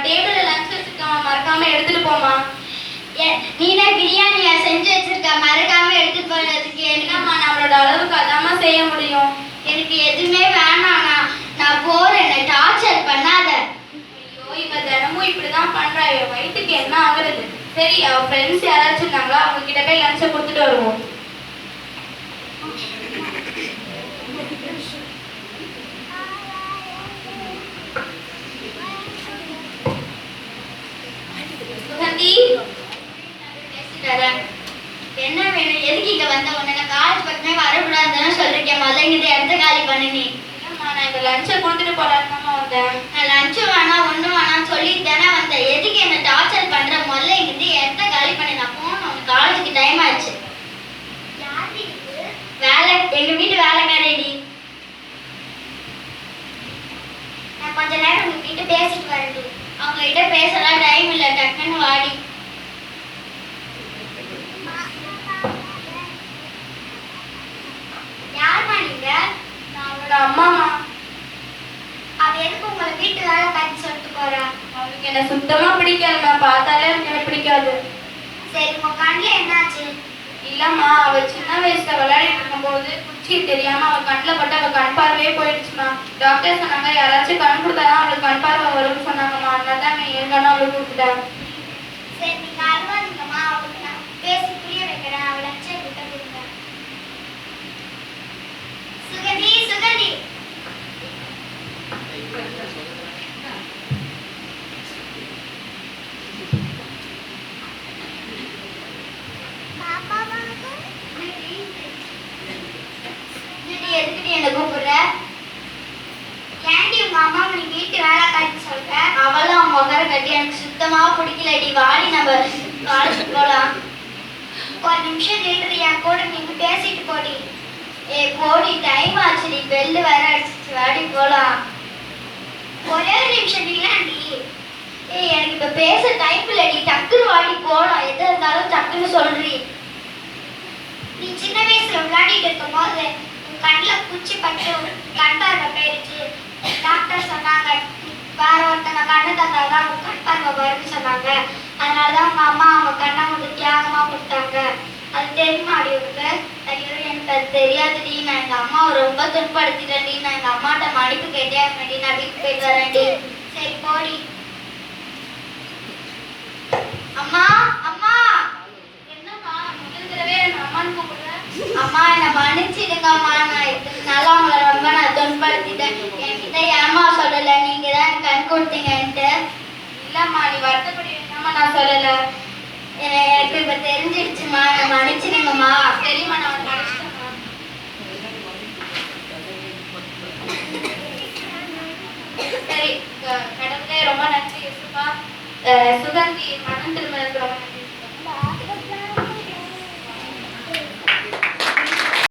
டேபிள்ல லஞ்ச் வச்சிருக்கேம்மா, மறக்காம எடுத்துட்டு போமா. நீனே பிரியாணியா செஞ்சு வச்சிருக்க, மறக்காம எடுத்துட்டு போறதுக்கு? என்னம்மா நம்மளோட அளவுக்கு அதாம்மா செய்ய முடியும். எனக்கு எதுவுமே வேணாண்ணா, நான் போறேன், என்னை டார்ச்சர் பண்ணாத. ஐயோ, இவ தினமும் இப்படிதான் பண்றா, இவ வயிற்றுக்கு என்ன ஆகுறது? சரி, அவ ஃப்ரெண்ட்ஸ் யாராச்சும் இருந்தாங்களா, அவங்க கிட்ட போய் லஞ்சை கொடுத்துட்டு வருவோம். சுகந்தி, என்ன வேணும்? எதுக்கு இங்க வந்த? உன்னை நான் காலேஜ் பக்கமே வரக்கூடாதுன்னு சொல்லிருக்கேன். முதல்ல இங்க இடத்த காலி பண்ணு. நீ இல்லம்மா, நான் இந்த லஞ்சை கொடுத்துட்டு போறான்னு வந்தேன். நான் லஞ்சு வேணாம் ஒன்றும் வேணாம் சொல்லிட்டு தானே வந்தேன். எதுக்கு என்ன டார்ச்சர் பண்ற? முதல்ல இங்கிருந்து இடத்த காலி பண்ணி நான் போகணும். உனக்கு காலேஜுக்கு டைம் ஆச்சு. வேலை எங்க வீட்டு வேலைக்காரடி. நான் கொஞ்ச நேரம் உங்க கிட்ட பேசிட்டு வரேன். அவங்க கிட்ட பேசலாம் டைம் இல்லை, டக்குன்னு வாடி. யாருமா நீங்க? நான் அவளோட அம்மாமா. அவ எதுக்கு உங்களை வீட்டு வேலை பார்த்து சொல்லிட்டு போறா? அவளுக்கு என்ன சுத்தமா பிடிக்காது, நான் பார்த்தாலே எனக்கு பிடிக்காது. சரி, உங்க கண்ணில் என்னாச்சு? இல்லம்மா, அவ சின்ன வயசுல விளையாடிட்டு இருக்கும்போது குச்சி தெரியாம அவ கண்ணில் பட்டு அவ கண் பார்வையே போயிடுச்சுமா. டாக்டர் சொன்னாங்க யாராச்சும் கண் கொடுத்தாதான் அவளுக்கு கண் பார்வை வரும்னு சொன்னாங்கம்மா. அதனால தான் நான் ஏற்கனவே அவளுக்கு கொடுத்துட்டேன். சரி, நீங்க அழுவாதீங்கம்மா, அவளுக்கு நான் பேசி புரிய வைக்கிறேன். அவளை கிட்ட கொடுங்க. சுகந்தி, சுகந்தி, எதுக்கிட்ட என்ன கூப்பிடுற? ஏன்டி உங்க அம்மா நீ வீட்டு வேலை காட்டி சொல்ற? அவளும் அவங்க உட்கார கட்டி எனக்கு சுத்தமா பிடிக்கலடி. வாடி நம்ம காலேஜுக்கு போலாம். ஒரு நிமிஷம் நில்றியா? கூட நீங்க பேசிட்டு போடி. போடி, டைம் ஆச்சுடி, பெல்லு வேற அடிச்சிச்சு. வாடி போலாம். ஒரே ஒரு நிமிஷம் நில்லாண்டி. எனக்கு இப்ப பேச டைம் இல்லடி, டக்குன்னு வாடி போலாம். எது இருந்தாலும் டக்குன்னு சொல்றி. நீ சின்ன வயசுல விளையாடிட்டு இருக்கும் போது கண்ணில் குச்சி பட்டு கண் பார்வை போயிடுச்சு. டாக்டர் சொன்னாங்க வேற ஒருத்தங்க கண்ணு தந்தாதான் அவங்க கண் பார்வை வரும்னு சொன்னாங்க. அதனாலதான் உங்க அம்மா அவங்க கண்ணை வந்து தியாகமா கொடுத்தாங்க. அது தெரியுமாடி உனக்கு? ஐயோ, எனக்கு அது தெரியாதுடி. நான் எங்க அம்மாவை ரொம்ப துன்படுத்திட்டேன்டி. நான் எங்க அம்மாட்ட மன்னிப்பு கேட்டே ஆகணும்டி. நான் வீட்டுக்கு போயிட்டு வரேன்டி. சரி போடி. அம்மா, அம்மா. என்னம்மா, முதல் தடவை என் அம்மான்னு கூப்பிடுறேன். அம்மா, என்னை மன்னிச்சிடுங்கம்மா. நான் இதனால அவங்கள ரொம்ப நான் துன்படுத்திட்டேன். என்கிட்ட ஏமா சொல்லலை? நீங்க தான் எனக்கு கண் கொடுத்தீங்கன்ட்டு. இல்லம்மா, நீ வருத்தப்படி வேணாமா, நான் சொல்லலை. எனக்கு இப்ப தெரிஞ்சிடுச்சுமா, நான் மன்னிச்சிடுங்கம்மா. சரிம்மா, நான் உனக்கு அடிச்சிட்டேம்மா. சரி, கடவுளே ரொம்ப நன்றி. சுகந்தி மனம் திரும்ப